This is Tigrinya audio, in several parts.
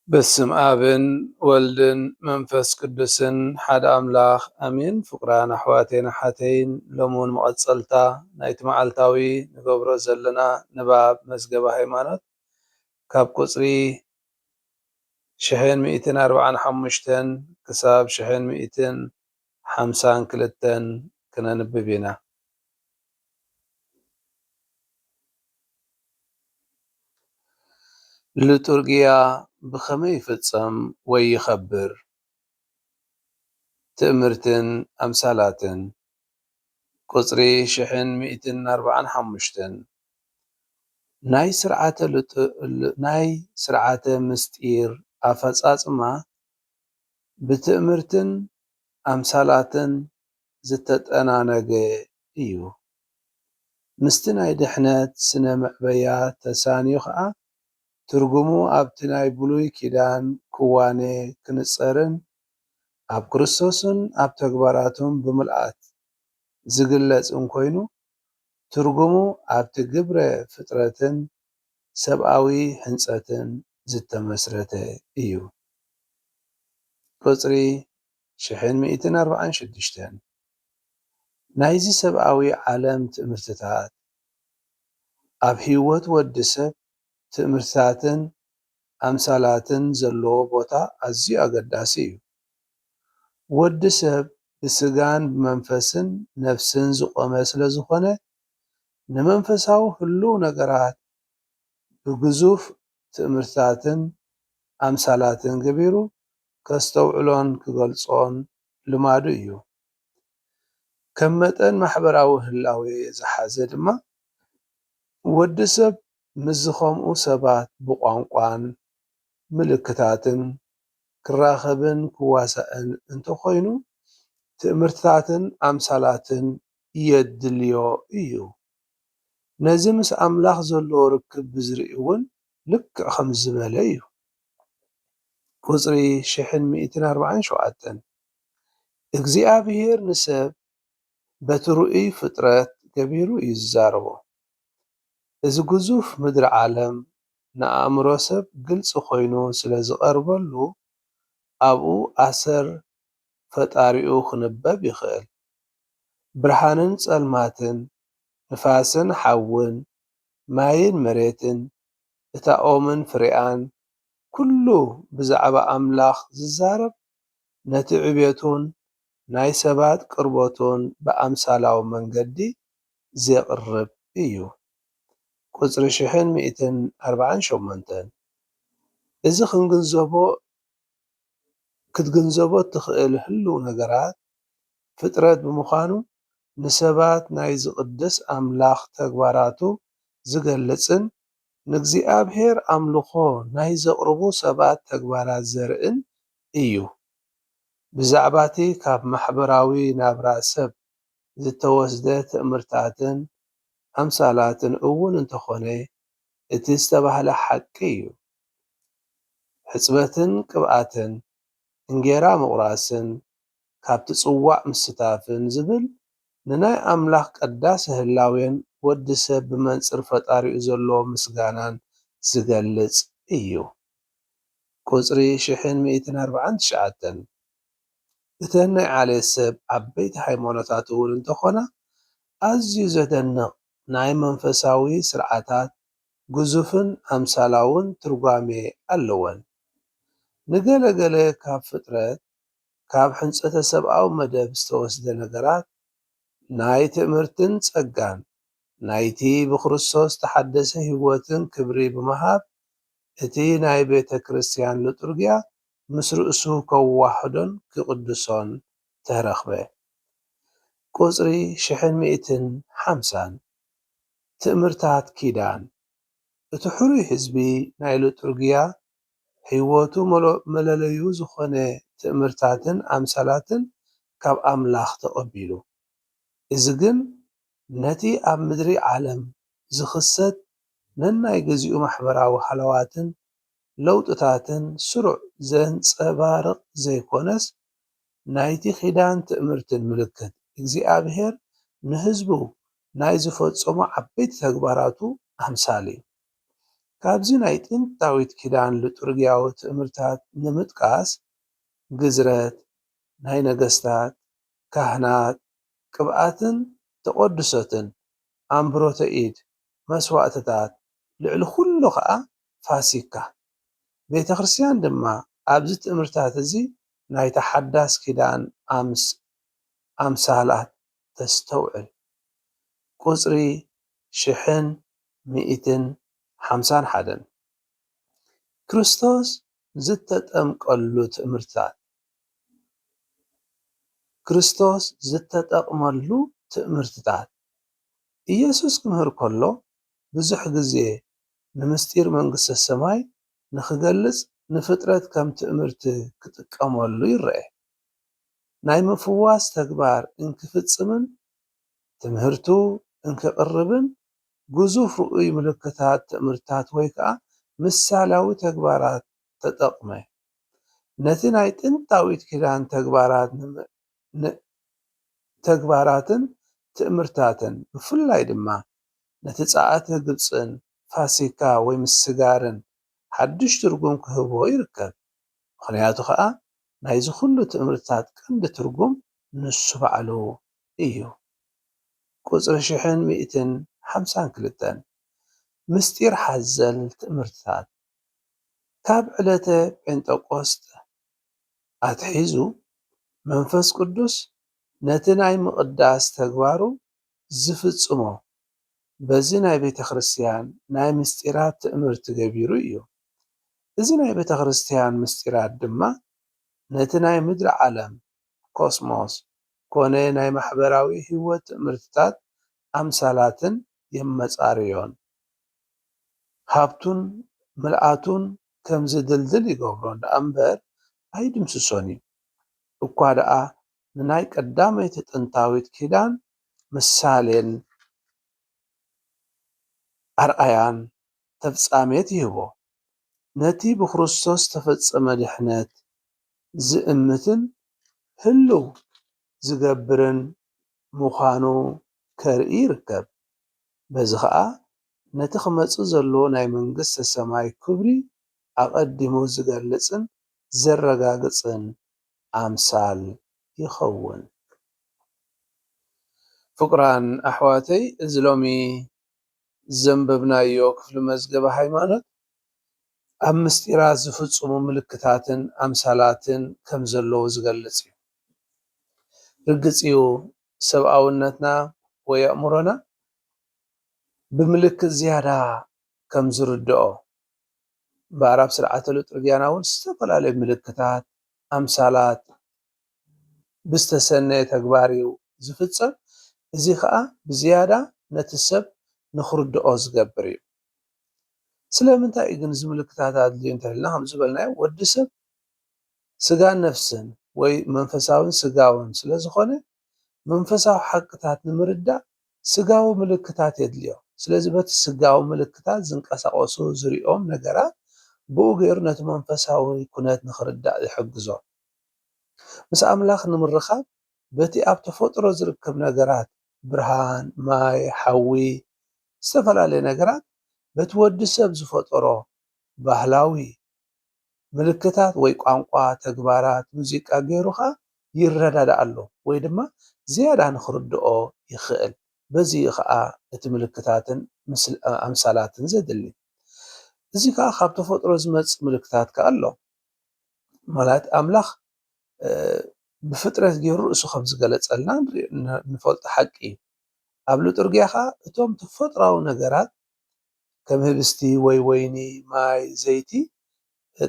በስም አብን ወልድን መንፈስ ቅዱስን ሓደ አምላኽ አሜን። ፍቁራን አሕዋቴን ሓተይን ሎሙን መቐፀልታ ናይቲ መዓልታዊ ንገብሮ ዘለና ንባብ መዝገበ ሃይማኖት ካብ ቁፅሪ 1145 ክሳብ 1152 ክነንብብ ኢና። ልጡርግያ ብኸመይ ይፍፀም ወይ ይኸብር? ትእምርትን አምሳላትን ቁፅሪ 1145 ናይ ስርዓተ ምስጢር አፈፃፅማ ብትእምርትን አምሳላትን ዝተጠናነገ እዩ። ምስቲ ናይ ድሕነት ስነ መዕበያ ተሳንዩ ከዓ ትርጉሙ ኣብቲ ናይ ብሉይ ኪዳን ክዋኔ ክንፀርን ኣብ ክርስቶስን ኣብ ተግባራቱን ብምልኣት ዝግለፅን ኮይኑ ትርጉሙ ኣብቲ ግብረ ፍጥረትን ሰብኣዊ ህንፀትን ዝተመስረተ እዩ። ቁፅሪ 1146 ናይዚ ሰብኣዊ ዓለም ትእምርትታት ኣብ ሂወት ወዲ ሰብ ትእምርትታትን አምሳላትን ዘለዎ ቦታ ኣዝዩ ኣገዳሲ እዩ። ወዲ ሰብ ብስጋን ብመንፈስን ነፍስን ዝቆመ ስለ ዝኾነ ንመንፈሳዊ ህልው ነገራት ብግዙፍ ትእምርትታትን አምሳላትን ገቢሩ ከስተውዕሎን ክገልፆን ልማዱ እዩ። ከም መጠን ማሕበራዊ ህላዌ ዝሓዘ ድማ ወዲ ሰብ ምስ ከምኡ ሰባት ብቋንቋን ምልክታትን ክራኸብን ክዋሳእን እንተኮይኑ ትእምርትታትን አምሳላትን የድልዮ እዩ። ነዚ ምስ ኣምላኽ ዘለዎ ርክብ ብዝርኢ እውን ልክዕ ከም ዝበለ እዩ። ቁፅሪ 1147 እግዚኣብሔር ንሰብ በቲ ርኡይ ፍጥረት ገቢሩ እዩ ዝዛረቦ። እዚ ግዙፍ ምድሪ ዓለም ንኣእምሮ ሰብ ግልፂ ኮይኑ ስለ ዝቐርበሉ ኣብኡ ኣሰር ፈጣሪኡ ክንበብ ይኽእል። ብርሃንን ፀልማትን ንፋስን ሓውን ማይን መሬትን እታ ኦምን ፍሪኣን ኩሉ ብዛዕባ ኣምላኽ ዝዛረብ ነቲ ዕብየቱን ናይ ሰባት ቅርበቱን ብኣምሳላዊ መንገዲ ዘቕርብ እዩ። ቁፅሪ 1148 እዚ ክትግንዘቦ እትኽእል ህልው ነገራት ፍጥረት ብምዃኑ ንሰባት ናይ ዝቅድስ ኣምላኽ ተግባራቱ ዝገልፅን ንእግዚኣብሔር ኣምልኾ ናይ ዘቕርቡ ሰባት ተግባራት ዘርእን እዩ። ብዛዕባ እቲ ካብ ማሕበራዊ ናብራ ሰብ ዝተወስደ ትእምርትታትን ኣምሳላትን እውን እንተኾነ እቲ ዝተባህለ ሓቂ እዩ። ሕፅበትን ቅብኣትን እንጌራ ምቁራስን ካብቲ ፅዋዕ ምስታፍን ዝብል ንናይ ኣምላኽ ቀዳሲ ህላዌን ወዲ ሰብ ብመንፅር ፈጣሪኡ ዘለዎ ምስጋናን ዝገልፅ እዩ። ቁፅሪ 1149 እተን ናይ ዓሌት ሰብ ዓበይቲ ሃይማኖታት እውን እንተኾና ኣዝዩ ዘደንቕ ናይ መንፈሳዊ ስርዓታት ግዙፍን ኣምሳላውን ትርጓሜ ኣለወን። ንገለገለ ካብ ፍጥረት ካብ ሕንፀተ ሰብኣዊ መደብ ዝተወስደ ነገራት ናይ ትእምርትን ፀጋን ናይቲ ብክርስቶስ ተሓደሰ ሂወትን ክብሪ ብምሃብ እቲ ናይ ቤተ ክርስትያን ልጡርግያ ምስ ርእሱ ከዋህዶን ክቅድሶን ተረኽበ። ቁፅሪ 1150 ትእምርታት ኪዳን እቲ ሕሩይ ህዝቢ ናይ ልጡርግያ ሂወቱ መለለዩ ዝኾነ ትእምርታትን ኣምሳላትን ካብ ኣምላኽ ተቐቢሉ እዚ ግን ነቲ ኣብ ምድሪ ዓለም ዝኽሰት ነናይ ግዚኡ ማሕበራዊ ሃለዋትን ለውጥታትን ስሩዕ ዘንፀባርቕ ዘይኮነስ ናይቲ ኪዳን ትእምርትን ምልክት እግዚኣብሔር ንህዝቡ ናይ ዝፈፀሞ ዓበይቲ ተግባራቱ ኣምሳል እዩ። ካብዚ ናይ ጥንታዊት ኪዳን ልጡርግያዊ ትእምርታት ንምጥቃስ ግዝረት፣ ናይ ነገስታት፣ ካህናት፣ ቅብኣትን ተቆድሶትን፣ ኣንብሮተ ኢድ፣ መስዋእትታት፣ ልዕሊ ኩሉ ከዓ ፋሲካ። ቤተ ክርስቲያን ድማ ኣብዚ ትእምርታት እዚ ናይታ ሓዳስ ኪዳን ኣምሳላት ተስተውዕል። ቁፅሪ 1151 ክርስቶስ ዝተጠምቀሉ ትእምርታት ክርስቶስ ዝተጠቕመሉ ትእምርትታት ኢየሱስ ክምህር ከሎ ብዙሕ ግዜ ንምስጢር መንግስተ ሰማይ ንክገልጽ ንፍጥረት ከም ትእምርቲ ክጥቀመሉ ይርአ። ናይ ምፍዋስ ተግባር እንክፍጽምን ትምህርቱ እንክቕርብን ግዙፍ ርኡይ ምልክታት ትእምርታት ወይ ከዓ ምሳሌያዊ ተግባራት ተጠቕመ። ነቲ ናይ ጥንታዊት ኪዳን ተግባራትን ትእምርታትን ብፍላይ ድማ ነቲ ጸኣተ ግብፅን ፋሲካ ወይ ምስጋርን ሓድሽ ትርጉም ክህቦ ይርከብ። ምክንያቱ ከዓ ናይዚ ኩሉ ትእምርታት ቀንዲ ትርጉም ንሱ ባዕሉ እዩ። ቁፅሪ 1152 ምስጢር ሓዘል ትእምርትታት ካብ ዕለተ ጴንጠቆስጠ ኣትሒዙ መንፈስ ቅዱስ ነቲ ናይ ምቕዳስ ተግባሩ ዝፍጽሞ በዚ ናይ ቤተ ክርስቲያን ናይ ምስጢራት ትእምርቲ ገቢሩ እዩ። እዚ ናይ ቤተ ክርስቲያን ምስጢራት ድማ ነቲ ናይ ምድሪ ዓለም ኮስሞስ ኮነ ናይ ማሕበራዊ ህይወት ትእምርትታት ኣምሳላትን የመጻርዮን። ሃብቱን ምልኣቱን ከም ዝድልድል ይገብሮ ደኣ እምበር ኣይድምስሶን እዩ። እኳ ደኣ ንናይ ቀዳመይቲ ጥንታዊት ኪዳን ምሳሌን ኣርኣያን ተፍጻሜት ይህቦ። ነቲ ብክርስቶስ ተፈጸመ ድሕነት ዝእምትን ህልው ዝገብርን ምዃኑ ከርኢ ይርከብ። በዚ ከዓ ነቲ ክመጽእ ዘሎ ናይ መንግስተ ሰማይ ክብሪ ኣቐዲሙ ዝገልጽን ዘረጋግጽን ኣምሳል ይኸውን። ፍቁራን ኣሕዋተይ እዚ ሎሚ ዘንበብናዮ ክፍሊ መዝገበ ሃይማኖት ኣብ ምስጢራት ዝፍጽሙ ምልክታትን ኣምሳላትን ከም ዘለዉ ዝገልጽ እዩ። ርግጽ እዩ ሰብኣውነትና ወይ ኣእምሮና ብምልክት ዝያዳ ከም ዝርድኦ ብኣራብ ስርዓተ ልጡርግያና እውን ዝተፈላለዩ ምልክታት ኣምሳላት ብዝተሰነየ ተግባር እዩ ዝፍጸም። እዚ ከዓ ብዝያዳ ነቲ ሰብ ንክርድኦ ዝገብር እዩ። ስለምንታይ እዩ ግን እዚ ምልክታት ኣድልዩ እንተኢልና ከም ዝበልናዮ ወዲ ሰብ ስጋን ነፍስን ወይ መንፈሳውን ስጋውን ስለ ዝኾነ መንፈሳዊ ሓቅታት ንምርዳእ ስጋዊ ምልክታት የድልዮ። ስለዚ በቲ ስጋዊ ምልክታት ዝንቀሳቀሱ ዝሪኦም ነገራት ብኡ ገይሩ ነቲ መንፈሳዊ ኩነት ንክርዳእ ይሕግዞ። ምስ ኣምላኽ ንምርኻብ በቲ ኣብ ተፈጥሮ ዝርከብ ነገራት ብርሃን፣ ማይ፣ ሓዊ ዝተፈላለዩ ነገራት በቲ ወዲ ሰብ ዝፈጠሮ ባህላዊ ምልክታት ወይ ቋንቋ፣ ተግባራት፣ ሙዚቃ ገይሩ ከዓ ይረዳዳእ ኣሎ ወይ ድማ ዝያዳ ንክርድኦ ይኽእል። በዚ ከዓ እቲ ምልክታትን ኣምሳላትን ዘድሊ። እዚ ከዓ ካብ ተፈጥሮ ዝመጽእ ምልክታት ከዓ ኣሎ። ማለት ኣምላኽ ብፍጥረት ገይሩ ርእሱ ከም ዝገለጸልና ንፈልጦ ሓቂ እዩ። ኣብ ልጡርግያ ከዓ እቶም ተፈጥራዊ ነገራት ከም ህብስቲ ወይ ወይኒ፣ ማይ፣ ዘይቲ፣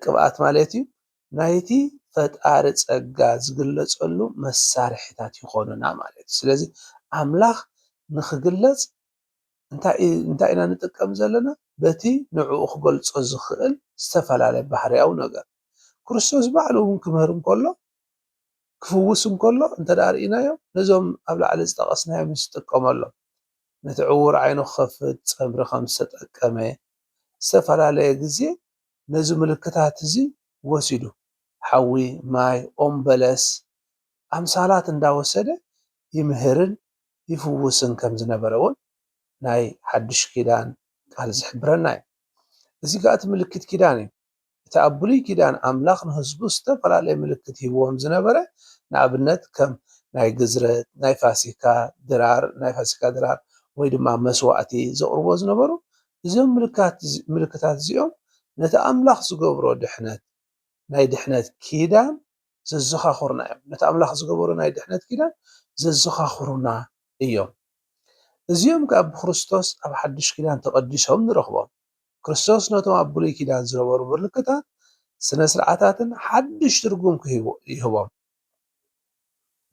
ቅብኣት ማለት እዩ ናይቲ ፈጣሪ ጸጋ ዝግለጸሉ መሳርሒታት ይኾኑና ማለት እዩ። ስለዚ ኣምላኽ ንክግለጽ እንታይ ኢና ንጥቀም ዘለና? በቲ ንዕኡ ክገልጾ ዝኽእል ዝተፈላለየ ባህርያዊ ነገር ክርስቶስ ባዕሉ እውን ክምህር እንከሎ ክፍውስ እንከሎ እንተደኣ ርኢናዮ ነዞም ኣብ ላዕሊ ዝጠቐስናዮም ዝጥቀመሎም ነቲ ዕውር ዓይኑ ክኸፍት ፀምሪ ከም ዝተጠቀመ ዝተፈላለየ ግዜ ነዚ ምልክታት እዚ ወሲዱ ሓዊ፣ ማይ፣ ኦም በለስ ኣምሳላት እንዳወሰደ ይምህርን ይፍውስን ከም ዝነበረ እውን ናይ ሓድሽ ኪዳን ቃል ዝሕብረና እዩ። እዚ ከዓ እቲ ምልክት ኪዳን እዩ። እቲ ኣብ ብሉይ ኪዳን ኣምላኽ ንህዝቡ ዝተፈላለየ ምልክት ሂብዎም ዝነበረ ንኣብነት ከም ናይ ግዝረት፣ ናይ ፋሲካ ድራር ወይ ድማ መስዋእቲ ዘቕርቦ ዝነበሩ እዞም ምልክታት እዚኦም ነቲ ኣምላኽ ዝገብሮ ድሕነት ናይ ድሕነት ኪዳን ዘዘኻኽሩና እዮም። ነቲ ኣምላኽ ዝገበሮ ናይ ድሕነት ኪዳን ዘዘኻኽሩና እዮም። እዚኦም ከዓ ብክርስቶስ ኣብ ሓድሽ ኪዳን ተቐዲሶም ንረኽቦም። ክርስቶስ ነቶም ኣብ ብሉይ ኪዳን ዝነበሩ ምልክታት ስነ ስርዓታትን ሓድሽ ትርጉም ይህቦም።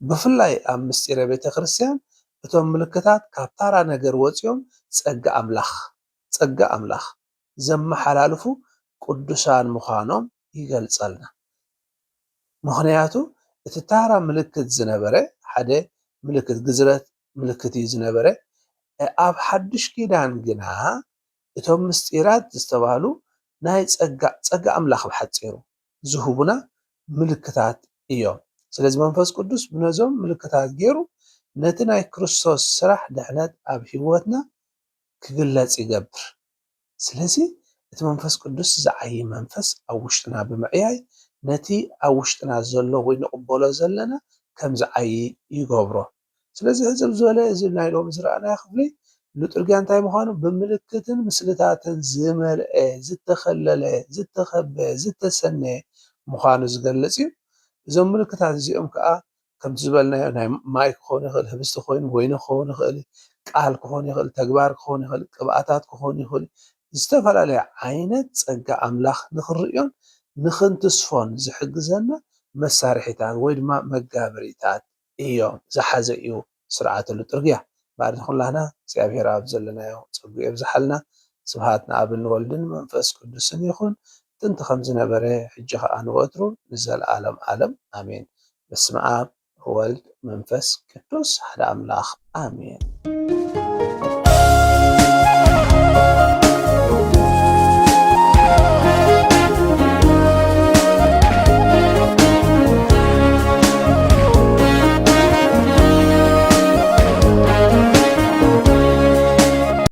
ብፍላይ ኣብ ምስጢረ ቤተ ክርስቲያን እቶም ምልክታት ካብ ታራ ነገር ወፂኦም ጸጋ ኣምላኽ ዘመሓላልፉ ቅዱሳን ምዃኖም ይገልጸልና። ምክንያቱ እቲ ታራ ምልክት ዝነበረ ሓደ ምልክት ግዝረት ምልክት እዩ ዝነበረ። ኣብ ሓድሽ ኪዳን ግና እቶም ምስጢራት ዝተባህሉ ናይ ጸጋ ኣምላኽ ብሓፂሩ ዝህቡና ምልክታት እዮም። ስለዚ መንፈስ ቅዱስ ብነዞም ምልክታት ገይሩ ነቲ ናይ ክርስቶስ ስራሕ ድሕነት ኣብ ሂወትና ክግለጽ ይገብር። ስለዚ እቲ መንፈስ ቅዱስ ዝዓዪ መንፈስ ኣብ ውሽጥና ብምዕያይ ነቲ ኣብ ውሽጥና ዘሎ ወይ ንቕበሎ ዘለና ከም ዝዓዪ ይገብሮ። ስለዚ ህዝብ ዝበለ እዚ ናይ ሎሚ ዝረኣናዮ ክፍሊ ንጥርግያ እንታይ ምዃኑ ብምልክትን ምስልታትን ዝመልአ ዝተኸለለ ዝተኸበ ዝተሰነየ ምዃኑ ዝገልጽ እዩ። እዞም ምልክታት እዚኦም ከዓ ከምቲ ዝበልናዮ ናይ ማይ ክኾን ይኽእል፣ ህብስቲ ኮይኑ ወይኒ ክኸውን ይኽእል፣ ቃል ክኾን ይኽእል፣ ተግባር ክኾን ይኽእል፣ ቅብኣታት ክኾን ይኽእል፣ ዝተፈላለየ ዓይነት ጸጋ ኣምላኽ ንኽንሪኦን ንኽንትስፎን ዝሕግዘና መሳርሒታት ወይ ድማ መጋበሪታት እዮም ዝሓዘ እዩ ስርዓተ ልጡርግያ። ባዕድና ኩላህና እግዚኣብሔር ኣብ ዘለናዮ ፀጉ የብዝሓልና። ስብሃት ንኣብን ንወልድን መንፈስ ቅዱስን ይኹን ጥንቲ ከም ዝነበረ ሕጂ ከዓ ንወትሩ ንዘለዓለም ዓለም ኣሜን። በስመ አብ ወወልድ መንፈስ ቅዱስ ሓደ ኣምላኽ ኣሜን።